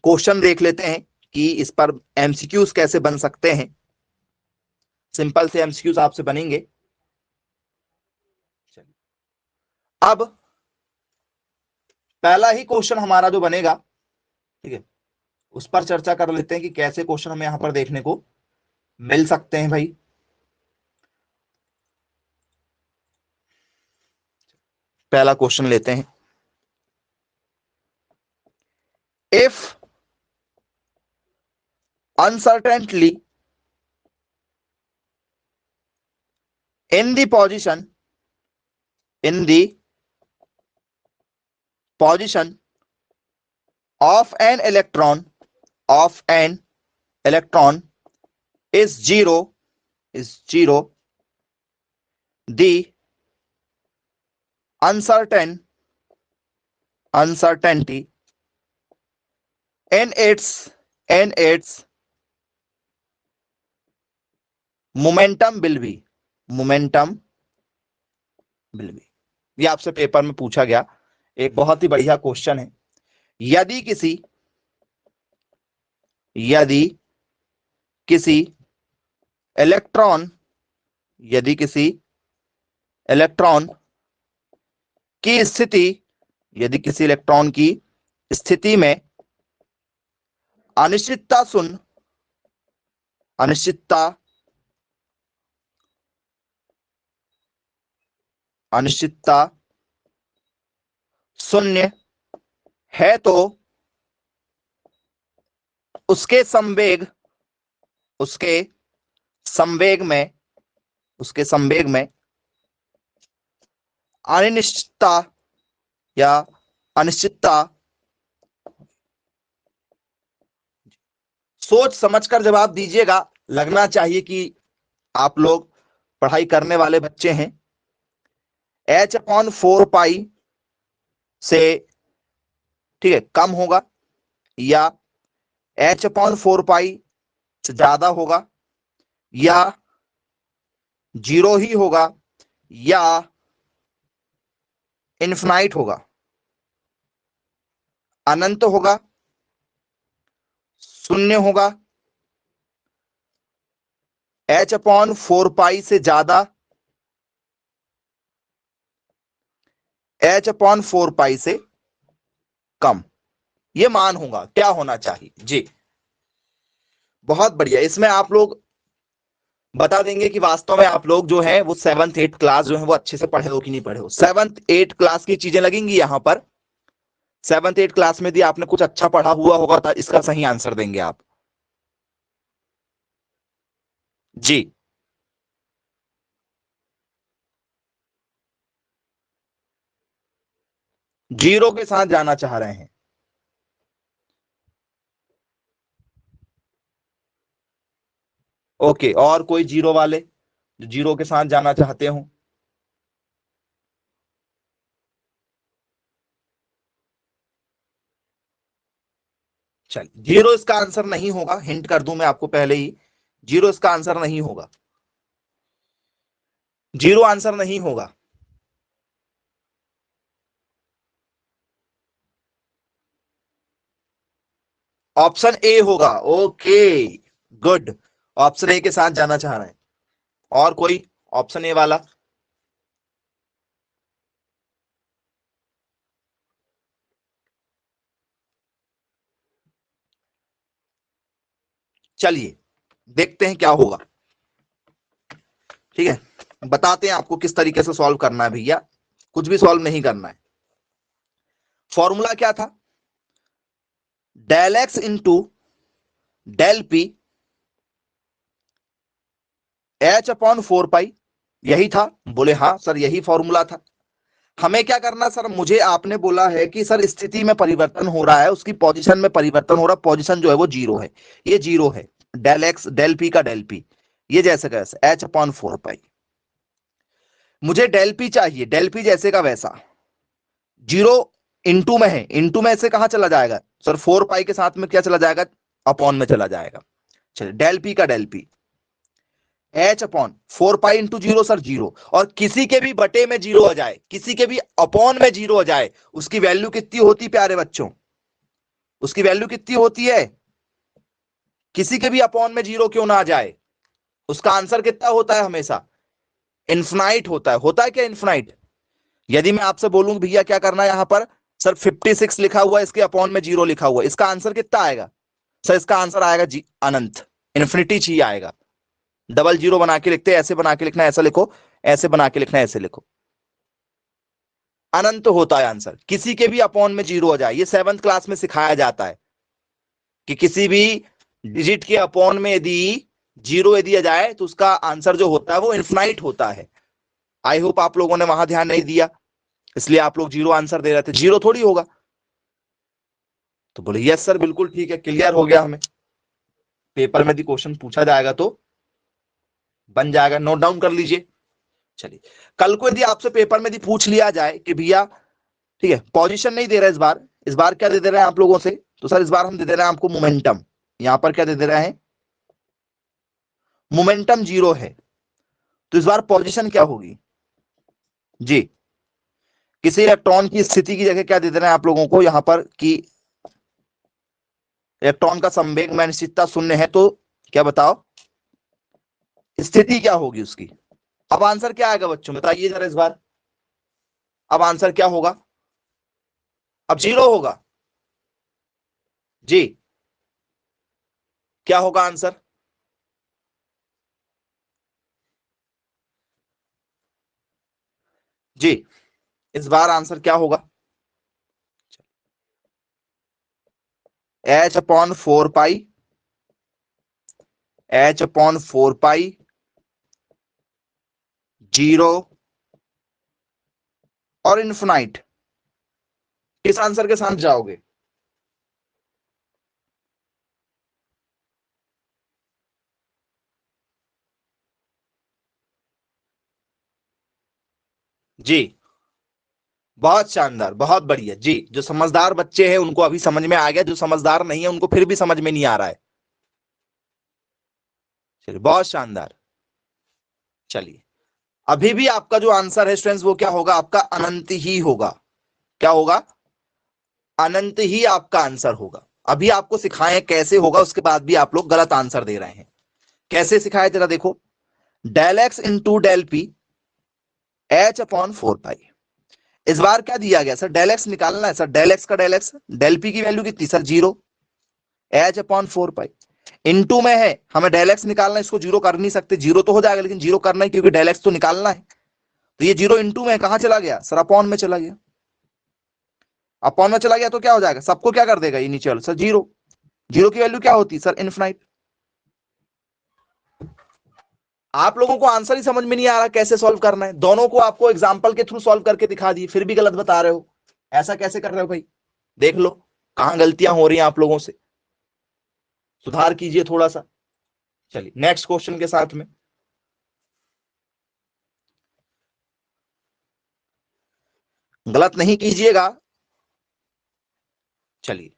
Question देख लेते हैं कि इस पर एमसीक्यूज कैसे बन सकते हैं। सिंपल से एमसीक्यूज आपसे बनेंगे। अब पहला ही क्वेश्चन हमारा जो बनेगा, ठीक है, उस पर चर्चा कर लेते हैं कि कैसे क्वेश्चन हमें यहां पर देखने को मिल सकते हैं भाई। पहला क्वेश्चन लेते हैं। If uncertainty in the position of an electron is zero, the uncertainty in its momentum will be ये आपसे पेपर में पूछा गया एक बहुत ही बढ़िया क्वेश्चन है। यदि किसी इलेक्ट्रॉन की स्थिति में अनिश्चितता शून्य है तो उसके संवेग में अनिश्चितता सोच समझकर जवाब दीजिएगा। लगना चाहिए कि आप लोग पढ़ाई करने वाले बच्चे हैं। h/4 से, ठीक है, कम होगा या h/4 से ज्यादा होगा या 0 ही होगा या इन्फिनाइट होगा, अनंत होगा, शून्य होगा, h/4 से ज्यादा, h/4 से कम, ये मान होगा। क्या होना चाहिए जी? बहुत बढ़िया। इसमें आप लोग बता देंगे कि वास्तव में आप लोग जो है वो 7th 8th क्लास जो है वो अच्छे से पढ़े हो कि नहीं पढ़े हो। 7th 8th क्लास की चीजें लगेंगी यहां पर। 7th 8th क्लास में यदि आपने कुछ अच्छा पढ़ा हुआ होगा तो इसका सही आंसर देंगे आप जी। जीरो के साथ जाना चाह रहे हैं। ओके, और कोई जीरो वाले जो जीरो के साथ जाना चाहते हो? चल, जीरो इसका आंसर नहीं होगा। हिंट कर दूं मैं आपको पहले ही, जीरो इसका आंसर नहीं होगा। जीरो आंसर नहीं होगा। ऑप्शन ए होगा। Okay, good. ऑप्शन ए के साथ जाना चाह रहे हैं। और कोई ऑप्शन ए वाला? चलिए देखते हैं क्या होगा। ठीक है, बताते हैं आपको किस तरीके से सॉल्व करना है भैया। कुछ भी सॉल्व नहीं करना है। फॉर्मूला क्या था? Del x into del p h/4 यही था। बोले हाँ सर यही फॉर्मूला था। हमें क्या करना सर? मुझे आपने बोला है कि सर स्थिति में परिवर्तन हो रहा है, उसकी पोजीशन में परिवर्तन हो रहा है, पोजीशन जो है वो जीरो है, ये जीरो है। डेल एक्स डेल पी का डेल पी, ये जैसे कैसे h/4 मुझे डेल पी चाहिए, डेल पी जैसे का वैसा। जीरो इंटू में है, इंटू में से कहां चला जाएगा सर? 4 के साथ में क्या चला जाएगा? अपॉन में चला जाएगा। चलिए डेल पी का del p h/4 into zero sir zero, और किसी के भी बटे में जीरो आ जाए, किसी के भी अपॉन में जीरो आ जाए, उसकी वैल्यू कितनी होती प्यारे बच्चों? उसकी वैल्यू कितनी होती है, किसी के भी अपॉन में जीरो क्यों ना आ जाए, उसका आंसर कितना होता है, हमेशा इन्फिनाइट होता है क्या इन्फिनाइट। यदि मैं आपसे बोलूं भैया क्या करना है यहां पर, सर 56 लिखा हुआ है, इसके अपॉन में जीरो लिखा हुआ है, इसका आंसर कितना आएगा, सर इसका आंसर आएगा जी अनंत, इन्फिनिटी चाहिए आएगा। डबल जीरो बना के लिखते, ऐसे बना के लिखना, ऐसा लिखो, ऐसे बना के लिखना, ऐसे लिखो, अनंत होता है आंसर, किसी के भी अपॉन में जीरो आ जाए। ये 7th क्लास में सिखाया जाता है कि किसी भी डिजिट के अपॉन में यदि जीरो यदि आ जाए तो उसका आंसर जो होता है वो इन्फिनाइट होता है। आई होप आप लोगों ने वहां ध्यान नहीं दिया, इसलिए आप लोग जीरो आंसर दे रहे थे, जीरो थोड़ी होगा। तो बोले यस सर बिल्कुल ठीक है, क्लियर हो गया हमें, पेपर में यदि क्वेश्चन पूछा जाएगा तो बन जाएगा, नोट डाउन कर लीजिए। चलिए, कल को यदि आपसे पेपर में यदि पूछ लिया जाए कि भैया ठीक है पोजीशन नहीं दे रहा इस बार क्या दे दे रहे हैं आप लोगों से, तो सर इस बार हम दे दे रहे हैं आपको मोमेंटम, यहां पर क्या दे दे रहे हैं, मोमेंटम जीरो है, तो इस बार पोजीशन क्या होगी जी, किसी इलेक्ट्रॉन की स्थिति की जगह क्या दे दे रहे हैं आप लोगों को यहां पर कि इलेक्ट्रॉन का संवेग में अनिश्चितता शून्य है, तो क्या बताओ स्थिति क्या होगी उसकी। अब आंसर क्या आएगा बच्चों बताइए जरा इस बार, अब आंसर क्या होगा, अब जीरो होगा जी, क्या होगा आंसर, जी इस बार आंसर क्या होगा, H/4 पाई, H/4 पाई जीरो और इन्फिनाइट, किस आंसर के साथ जाओगे, जी बहुत शानदार बहुत बढ़िया जी, जो समझदार बच्चे हैं उनको अभी समझ में आ गया, जो समझदार नहीं है उनको फिर भी समझ में नहीं आ रहा है। चलिए बहुत शानदार। चलिए, अभी भी आपका जो आंसर है स्टूडेंट्स वो क्या होगा, आपका अनंत ही होगा, क्या होगा, अनंत ही आपका आंसर होगा। अभी आपको सिखाएं कैसे होगा, उसके बाद भी आप लोग गलत आंसर दे रहे हैं, कैसे सिखाए जरा देखो, del x into del p H/4 pi, इस बार क्या दिया गया सर, डेल एक्स निकालना है सर, डेल एक्स का डेल एक्स, डेल पी की वैल्यू कितनी सर जीरो, H/4 पाई इनटू में है, हमें डेल एक्स निकालना है, इसको जीरो कर नहीं सकते, जीरो तो हो जाएगा लेकिन जीरो करना है क्योंकि डेल एक्स तो निकालना है, तो ये जीरो इंटू में कहां चला गया सर, अपॉन में चला गया, अपॉन में चला गया तो क्या हो जाएगा, सबको क्या कर देगा ये नीचे वाला सर जीरो, जीरो की वैल्यू क्या होती है सर इनफिनाइट। आप लोगों को आंसर ही समझ में नहीं आ रहा कैसे सॉल्व करना है, दोनों को आपको एग्जांपल के थ्रू सॉल्व करके दिखा दिए फिर भी गलत बता रहे हो, ऐसा कैसे कर रहे हो भाई, देख लो कहां गलतियां हो रही हैं आप लोगों से, सुधार कीजिए थोड़ा सा। चलिए नेक्स्ट क्वेश्चन के साथ में, गलत नहीं कीजिएगा। चलिए